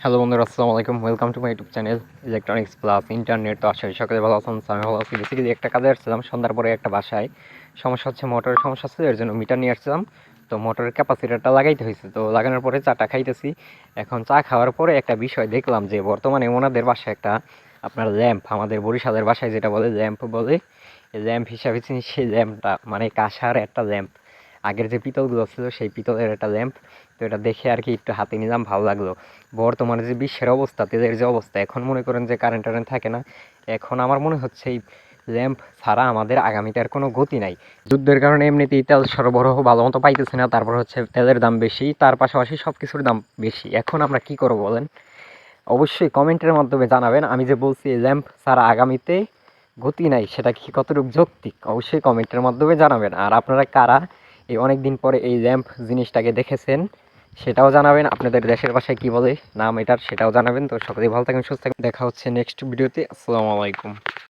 Hello বন্ধুরা, আসসালামু আলাইকুম। Welcome to my YouTube channel electronics plus internet. তো আশা করি সকালে ভালো আছেন, আমি ভালো আছি। বেসিক্যালি একটা কাজে আসছিলাম সন্ধ্যার পরে একটা বাসায়, সমস্যা হচ্ছে মোটরের সমস্যা ছিল, এর জন্য মিটার নিয়ে আসছিলাম। তো মোটরের ক্যাপাসিটারটা লাগাইতে হয়েছে, তো লাগানোর পরে চাটা খাইতেছি। এখন চা খাওয়ার পরে একটা বিষয় দেখলাম যে বর্তমানে ওনাদের বাসায় একটা আপনার ল্যাম্প, আমাদের বরিশালের বাসায় যেটা বলে ল্যাম্প বলে, ল্যাম্প হিসাবে চিনি সেই ল্যাম্পটা, মানে কাঁসার একটা ল্যাম্প। আগের যে পিতলগুলো ছিল সেই পিতলের একটা ল্যাম্প। তো এটা দেখে আর কি একটু হাতে নিলাম, ভালো লাগলো। বর্তমানে যে বিশ্বের অবস্থা, তেলের যে অবস্থা, এখন মনে করেন যে কারেন্ট টারেন্ট থাকে না। এখন আমার মনে হচ্ছে এই ল্যাম্প ছাড়া আমাদের আগামীতে আর কোনো গতি নাই। যুদ্ধের কারণে এমনিতেই তেল সরবরাহ ভালো মতো পাইতেছে না, তারপর হচ্ছে তেলের দাম বেশি, তার পাশাপাশি সব কিছুর দাম বেশি। এখন আমরা কি করবো বলেন? অবশ্যই কমেন্টের মাধ্যমে জানাবেন। আমি যে বলছি এই ল্যাম্প ছাড়া আগামীতে গতি নাই, সেটা কি কতটুকু যৌক্তিক, অবশ্যই কমেন্টের মাধ্যমে জানাবেন। আর আপনারা কারা এই অনেক দিন পরে এই ল্যাম্প জিনিসটাকে দেখেছেন সেটাও জানাবেন। আপনাদের দেশের ভাষায় কি বলে নাম এটার সেটাও জানাবেন। তো সকলেই ভালো থাকবেন, সুস্থ থাকবেন, দেখা হচ্ছে নেক্সট ভিডিওতে। আসসালামু আলাইকুম।